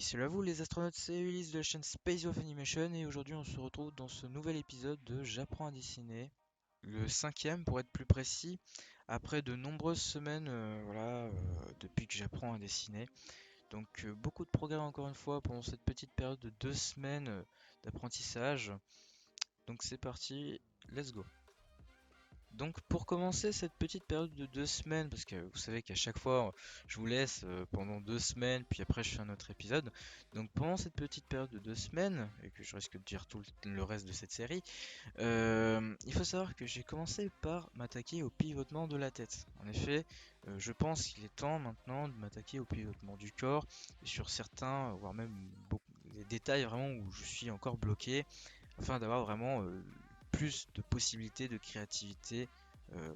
salut à vous les astronautes, c'est Ulysse de la chaîne Space of Animation et aujourd'hui on se retrouve dans ce nouvel épisode de J'apprends à dessiner, le cinquième pour être plus précis, après de nombreuses semaines depuis que j'apprends à dessiner. Donc beaucoup de progrès encore une fois pendant cette petite période de 2 semaines d'apprentissage. Donc c'est parti, let's go. Donc pour commencer cette petite période de 2 semaines, parce que vous savez qu'à chaque fois je vous laisse pendant 2 semaines, puis après je fais un autre épisode. Donc pendant cette petite période de 2 semaines, et que je risque de dire tout le reste de cette série, il faut savoir que j'ai commencé par m'attaquer au pivotement de la tête. En effet, je pense qu'il est temps maintenant de m'attaquer au pivotement du corps, et sur certains, voire même beaucoup, des détails vraiment où je suis encore bloqué, afin d'avoir vraiment plus de possibilités de créativité euh,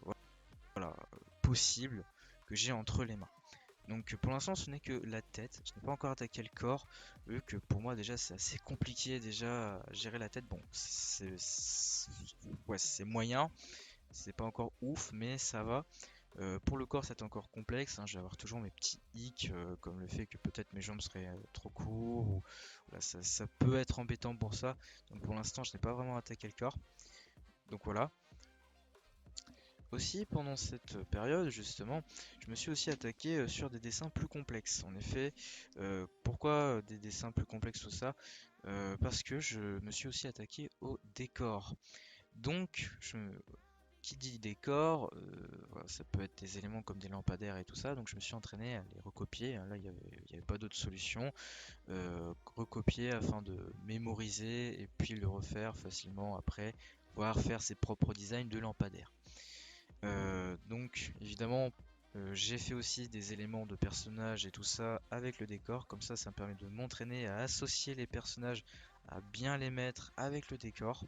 voilà, possible que j'ai entre les mains. Donc pour l'instant ce n'est que la tête, je n'ai pas encore attaqué le corps, vu que pour moi déjà c'est assez compliqué déjà à gérer la tête. Bon, ouais, c'est moyen, c'est pas encore ouf mais ça va. Pour le corps c'est encore complexe, hein. Je vais avoir toujours mes petits hicks, comme le fait que peut-être mes jambes seraient trop courtes, ou voilà, ça peut être embêtant pour ça. Donc pour l'instant je n'ai pas vraiment attaqué le corps. Donc voilà. Aussi, pendant cette période, justement, je me suis aussi attaqué sur des dessins plus complexes. En effet, pourquoi des dessins plus complexes, tout ça? Parce que je me suis aussi attaqué au décor. Donc, qui dit décor, voilà, ça peut être des éléments comme des lampadaires et tout ça. Donc, je me suis entraîné à les recopier, hein. Là, il y avait pas d'autre solution. Recopier afin de mémoriser et puis le refaire facilement après, voire faire ses propres designs de lampadaires. Donc évidemment, j'ai fait aussi des éléments de personnages et tout ça avec le décor, comme ça me permet de m'entraîner à associer les personnages, à bien les mettre avec le décor.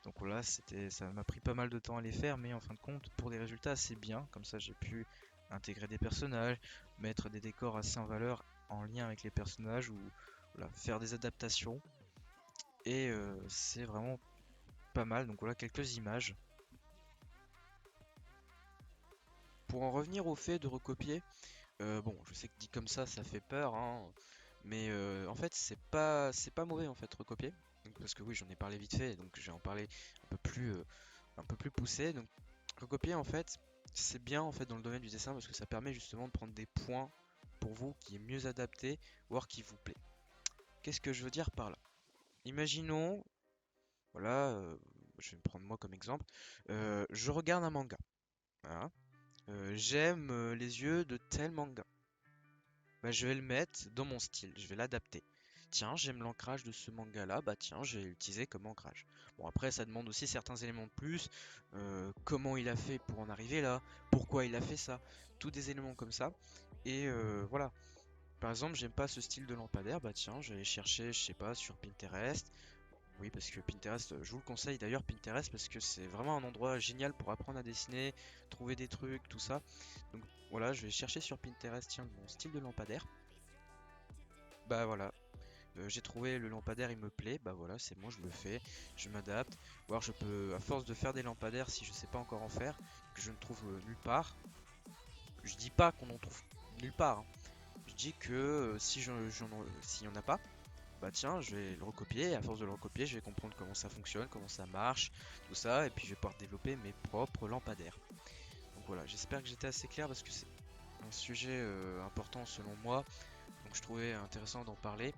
Donc voilà, ça m'a pris pas mal de temps à les faire, mais en fin de compte, pour des résultats assez bien, comme ça j'ai pu intégrer des personnages, mettre des décors assez en valeur en lien avec les personnages, ou voilà, faire des adaptations, et c'est vraiment pas mal. Donc voilà quelques images. Pour en revenir au fait de recopier, bon, je sais que dit comme ça fait peur, hein, mais en fait, c'est pas mauvais en fait recopier. Donc, parce que oui, j'en ai parlé vite fait, donc je vais en parler un peu plus poussé. Donc, recopier en fait, c'est bien en fait dans le domaine du dessin parce que ça permet justement de prendre des points pour vous qui est mieux adapté, voire qui vous plaît. Qu'est-ce que je veux dire par là? Imaginons, voilà, je vais me prendre moi comme exemple, je regarde un manga. Voilà. J'aime les yeux de tel manga. Bah, je vais le mettre dans mon style, je vais l'adapter. Tiens, j'aime l'ancrage de ce manga-là, bah tiens, je vais l'utiliser comme ancrage. Bon, après, ça demande aussi certains éléments de plus. Comment il a fait pour en arriver là, pourquoi il a fait ça, tous des éléments comme ça. Et voilà. Par exemple, j'aime pas ce style de lampadaire, bah tiens, je vais aller chercher, je sais pas, sur Pinterest. Oui, parce que Pinterest, je vous le conseille d'ailleurs, Pinterest, parce que c'est vraiment un endroit génial pour apprendre à dessiner, trouver des trucs, tout ça. Donc voilà, je vais chercher sur Pinterest, tiens, mon style de lampadaire. Bah voilà, j'ai trouvé le lampadaire, il me plaît, bah voilà, c'est bon, je le fais, je m'adapte. Voire je peux, à force de faire des lampadaires, si je sais pas encore en faire, que je ne trouve nulle part, je dis pas qu'on en trouve nulle part, hein. Je dis que si s'il y en a pas, bah tiens, je vais le recopier, et à force de le recopier, je vais comprendre comment ça fonctionne, comment ça marche, tout ça, et puis je vais pouvoir développer mes propres lampadaires. Donc voilà, j'espère que j'étais assez clair parce que c'est un sujet important selon moi, donc je trouvais intéressant d'en parler.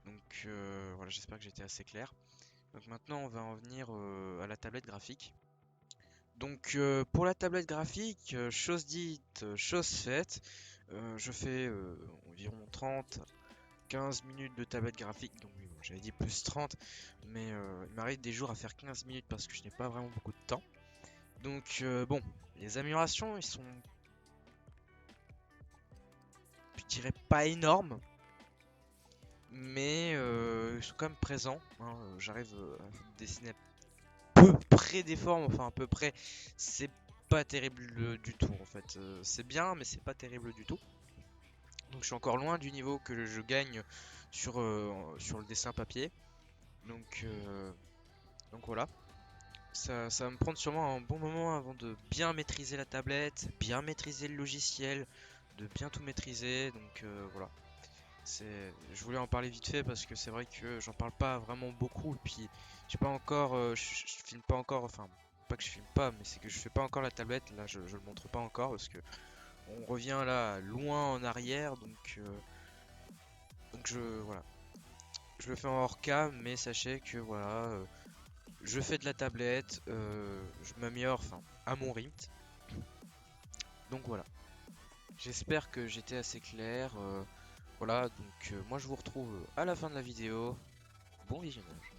Donc voilà, j'espère que j'étais assez clair. Donc maintenant, on va en venir à la tablette graphique. Donc pour la tablette graphique, chose dite, chose faite, je fais environ 30-15 minutes de tablette graphique. Donc oui, bon, j'avais dit plus 30, mais il m'arrive des jours à faire 15 minutes parce que je n'ai pas vraiment beaucoup de temps. Donc bon, les améliorations, ils sont, je dirais pas énormes, mais ils sont quand même présents, hein. J'arrive à dessiner peu près des formes, enfin à peu près, c'est pas terrible du tout en fait. C'est bien, mais c'est pas terrible du tout. Donc je suis encore loin du niveau que je gagne sur le dessin papier. Donc, euh, donc voilà. Ça va me prendre sûrement un bon moment avant de bien maîtriser la tablette, bien maîtriser le logiciel, de bien tout maîtriser. Donc voilà. Je voulais en parler vite fait parce que c'est vrai que j'en parle pas vraiment beaucoup. Et puis, j'ai pas encore, je filme pas encore. Enfin, pas que je filme pas, mais c'est que je fais pas encore la tablette. Là, je le montre pas encore parce que on revient là loin en arrière. Donc voilà. Je le fais en hors cam, mais sachez que voilà, je fais de la tablette, je m'améliore, enfin, à mon rythme. Donc voilà. J'espère que j'étais assez clair. Voilà, donc moi je vous retrouve à la fin de la vidéo. Bon visionnage.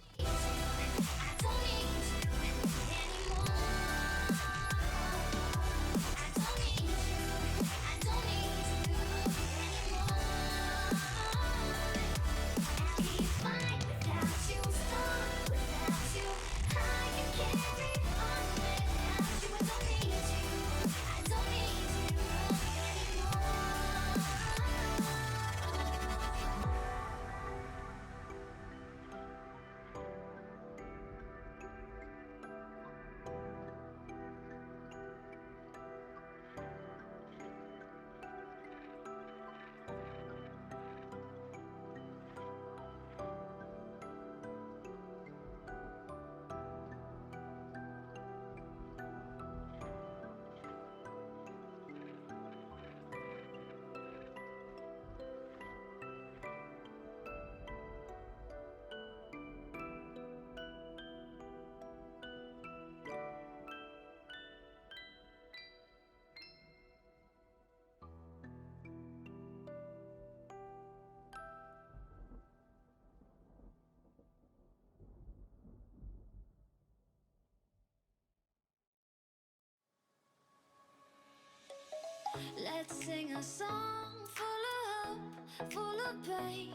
Let's sing a song full of hope, full of pain.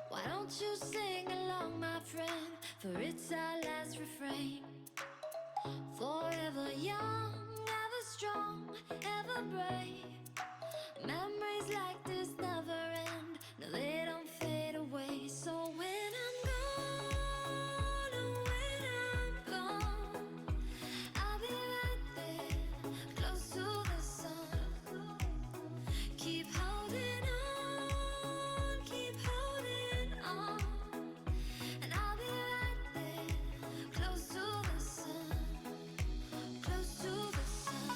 Why don't you sing along, my friend? For it's our last refrain. Forever young, ever strong, ever brave. Memories like this never end. No, they don't fade away. So when I'm gone, oh, when I'm gone, I'll be right there, close to the sun. Keep holding on, keep holding on. And I'll be right there, close to the sun, close to the sun.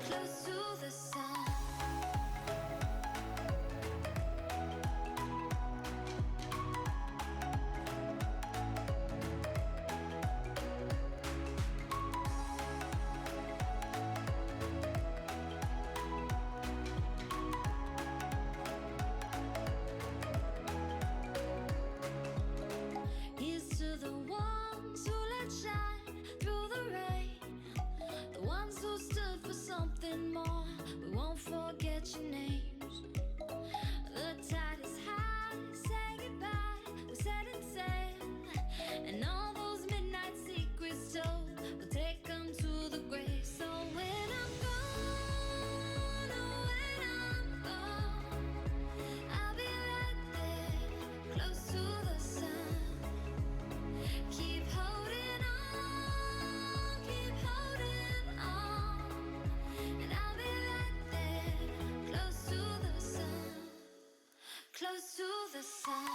Close to the sun. Here's to the ones who let shine through the rain, the ones who stood for something more. We won't forget your names. The tide is high, say goodbye, we're setting sail, and all those midnight secrets told, we'll take them to the grave. So when I'm gone, oh, when I'm gone, I'll be right there, close to the sun. Keep holding on, keep holding on. And I'll be right there, close to the sun, close to the sun.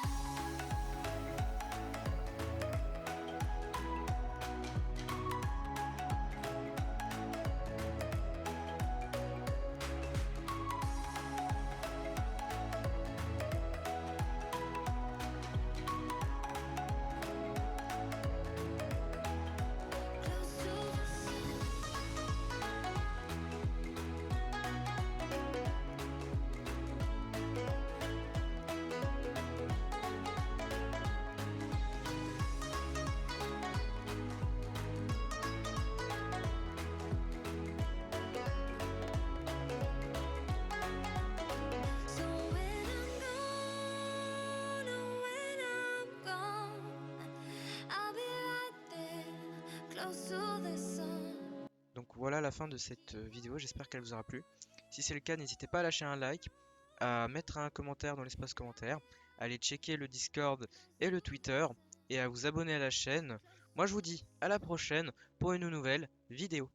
Close to the sun. So when I'm gone, oh, when I'm gone, I'll be right there, close to the sun. Donc voilà la fin de cette vidéo, j'espère qu'elle vous aura plu. Si c'est le cas, n'hésitez pas à lâcher un like, à mettre un commentaire dans l'espace commentaire, à aller checker le Discord et le Twitter, et à vous abonner à la chaîne Moi je vous dis à la prochaine pour une nouvelle vidéo.